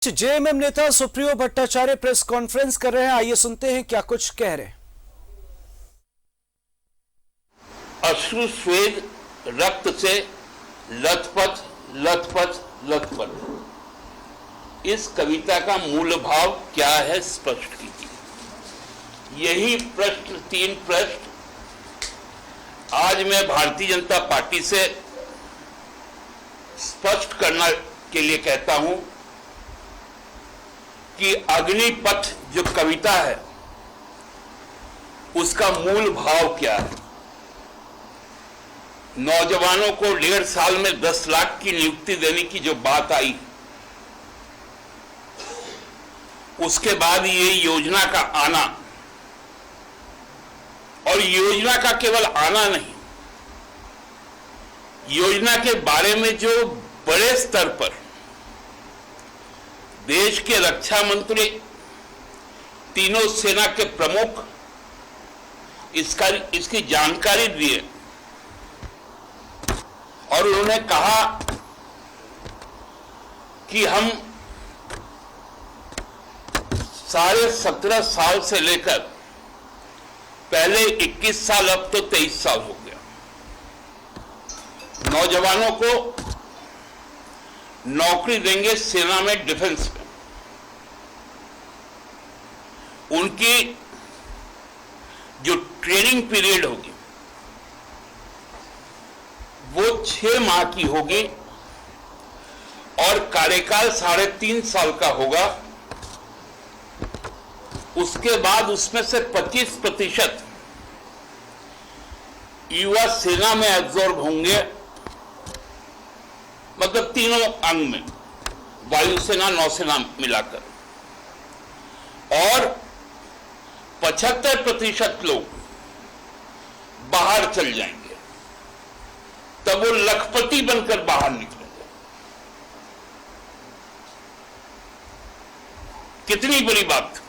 JMM नेता Supriyo Bhattacharya press conference कर रहे हैं। आइए सुनते हैं क्या कुछ कह रहे हैं। अश्रु स्वेद रक्त से लथपथ लथपथ लथपथ। इस कविता का मूल भाव क्या है स्पष्ट कीजिए। यही प्रश्न, तीन प्रश्न आज मैं भारतीय जनता पार्टी से स्पष्ट करने के लिए कहता हूं कि अग्निपथ जो कविता है उसका मूल भाव क्या है। नौजवानों को 1.5 साल में 10 लाख की नियुक्ति देने की जो बात आई, उसके बाद ये योजना का आना, और योजना का केवल आना नहीं, योजना के बारे में जो बड़े स्तर पर देश के रक्षा मंत्री, तीनों सेना के प्रमुख इसकी जानकारी दिए और उन्होंने कहा कि हम 17.5 साल से लेकर पहले 21 साल, अब तो 23 साल हो गया, नौजवानों को नौकरी देंगे सेना में, डिफेंस में। उनकी जो ट्रेनिंग पीरियड होगी वो 6 माह की होगी और कार्यकाल 3.5 साल का होगा। उसके बाद उसमें से 25% युवा सेना में एब्जॉर्ब होंगे, मतलब तीनों अंग में, वायुसेना नौसेना मिलाकर, और 75% लोग बाहर चल जाएंगे, तब वो लखपति बनकर बाहर निकलेंगे। कितनी बड़ी बात थी।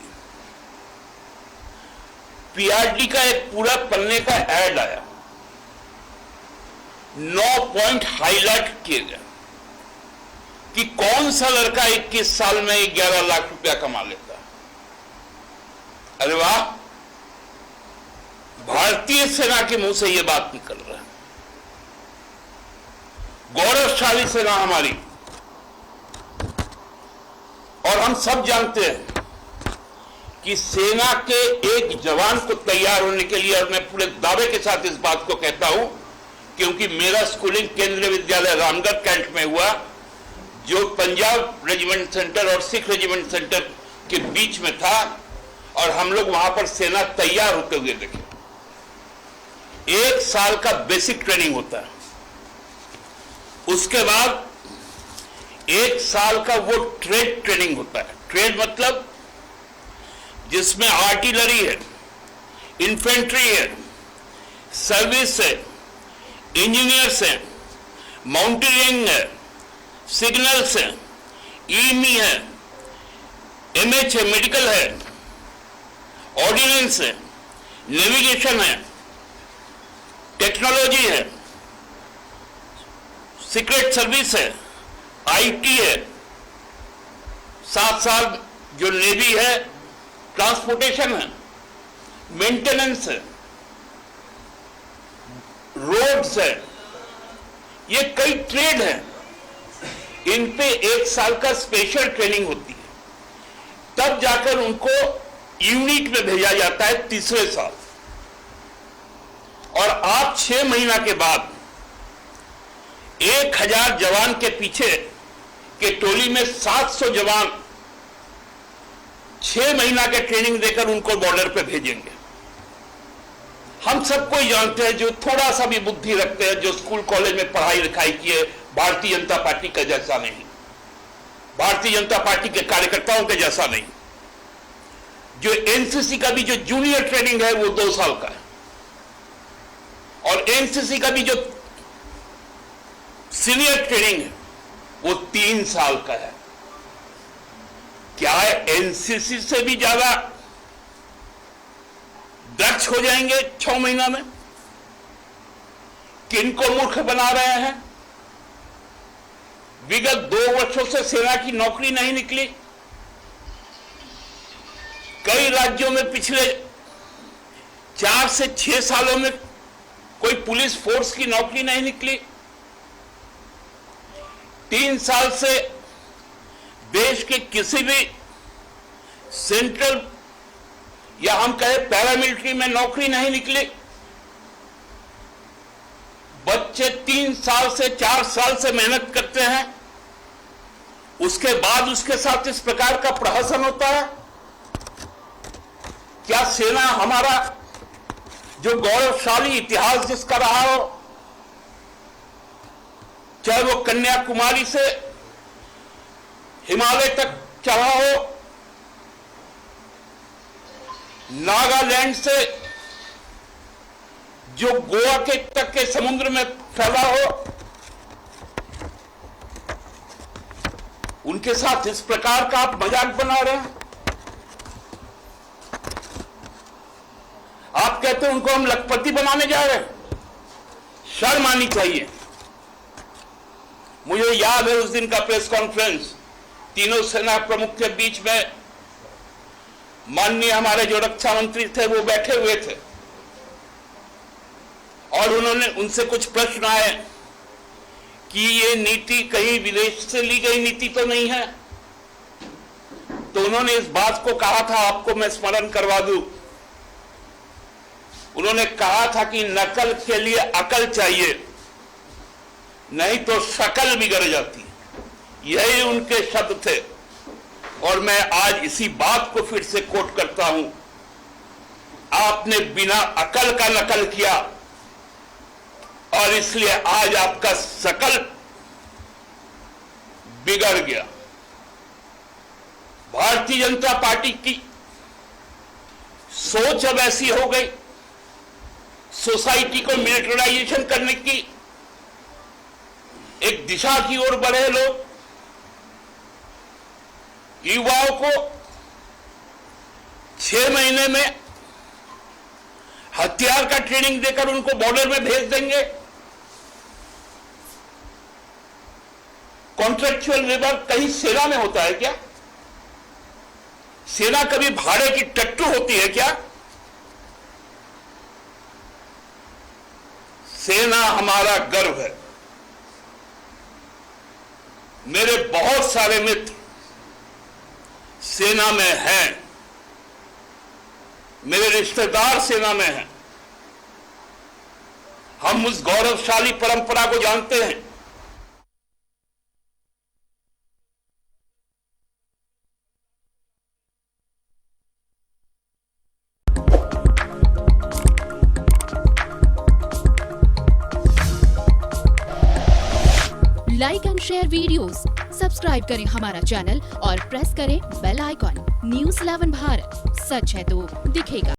पीआरडी का एक पूरा पन्ने का ऐड आया, 9 पॉइंट हाईलाइट किए गए कि कौन सा लड़का 21 साल में 11 लाख रुपया कमा लेता है। अरे वाह, भारतीय सेना के मुंह से यह बात निकल रहा है। गौरवशाली सेना हमारी, और हम सब जानते हैं कि सेना के एक जवान को तैयार होने के लिए, और मैं पूरे दावे के साथ इस बात को कहता हूं क्योंकि मेरा स्कूलिंग केंद्रीय विद्यालय रामगढ़ कैंट में हुआ, जो पंजाब रेजिमेंट सेंटर और सिख रेजिमेंट सेंटर के बीच में था, और हम लोग वहां पर सेना तैयार होते हुए देखे। 1 साल का बेसिक ट्रेनिंग होता है, उसके बाद 1 साल का वो ट्रेड ट्रेनिंग होता है। ट्रेड मतलब जिसमें आर्टिलरी है, इन्फेंट्री है, सर्विस है, इंजीनियर्स हैं, माउंटेनियरिंग है, सिग्नल्स है, ईएमई है, एमएच है, मेडिकल है, ऑर्डिनेंस है, नेविगेशन है, टेक्नोलॉजी है, सीक्रेट सर्विस है, आईटी है, 7 साल जो नेवी है, ट्रांसपोर्टेशन है, मेंटेनेंस है, रोड्स है, ये कई ट्रेड है। इन पे 1 साल का स्पेशल ट्रेनिंग होती है, तब जाकर उनको यूनिट में भेजा जाता है 3रे साल। और आप 6 महीना के बाद 1000 जवान के पीछे के टोली में 700 जवान 6 महीना के ट्रेनिंग देकर उनको बॉर्डर पे भेजेंगे। हम सबको ही जानते हैं, जो थोड़ा सा भी बुद्धि रखते हैं, जो स्कूल कॉलेज में पढ़ाई लिखाई किए, भारतीय जनता पार्टी का जैसा नहीं, भारतीय जनता पार्टी के कार्यकर्ताओं के जैसा नहीं। जो एनसीसी का भी जो जूनियर ट्रेनिंग है वो 2 साल का है, और एनसीसी का भी जो सीनियर ट्रेनिंग है वो 3 साल का है। क्या एनसीसी से भी ज्यादा दक्ष हो जाएंगे 6 महीना में? किनको मूर्ख बना रहे हैं? विगत 2 वर्षों से सेना की नौकरी नहीं निकली। कई राज्यों में पिछले 4 से 6 सालों में कोई पुलिस फोर्स की नौकरी नहीं निकली। 3 साल से देश के किसी भी सेंट्रल या हम कहें पैरामिलिट्री में नौकरी नहीं निकली। बच्चे 3 साल से 4 साल से मेहनत करते हैं, उसके बाद उसके साथ इस प्रकार का प्रहसन होता है। क्या सेना हमारा जो गौरवशाली इतिहास जिसका रहा हो, चाहे वो कन्याकुमारी से हिमालय तक चढ़ा हो, नागालैंड से जो गोवा के तक के समुद्र में फैला हो, उनके साथ इस प्रकार का आप मजाक बना रहे हैं। आप कहते हैं उनको हम लखपति बनाने जा रहे हैं। शर्म आनी चाहिए। मुझे याद है उस दिन का प्रेस कॉन्फ्रेंस, तीनों सेना प्रमुख के बीच में माननीय हमारे जो रक्षा मंत्री थे वो बैठे हुए थे और उन्होंने उनसे कुछ प्रश्न आए कि ये नीति कहीं विदेश से ली गई नीति तो नहीं है। तो उन्होंने इस बात को कहा था, आपको मैं स्मरण करवा दूं, उन्होंने कहा था कि नकल के लिए अकल चाहिए, नहीं तो शकल बिगड़ जाती। यही उनके शब्द थे और मैं आज इसी बात को फिर से कोट करता हूं। आपने बिना अकल का नकल किया और इसलिए आज आपका शकल बिगड़ गया। भारतीय जनता पार्टी की सोच अब ऐसी हो गई, सोसाइटी को मिलिटराइजेशन करने की एक दिशा की ओर बढ़े लोग। युवाओं को 6 महीने में हथियार का ट्रेनिंग देकर उनको बॉर्डर में भेज देंगे। कॉन्ट्रैक्चुअल लेबर कहीं सेना में होता है क्या? सेना कभी भाड़े की टट्टू होती है क्या? सेना हमारा गर्व है। मेरे बहुत सारे मित्र सेना में हैं, मेरे रिश्तेदार सेना में हैं। हम उस गौरवशाली परंपरा को जानते हैं। Like and share videos, subscribe करें हमारा चैनल और प्रेस करें बेल आइकॉन। न्यूज़ 11 भारत, सच है तो दिखेगा।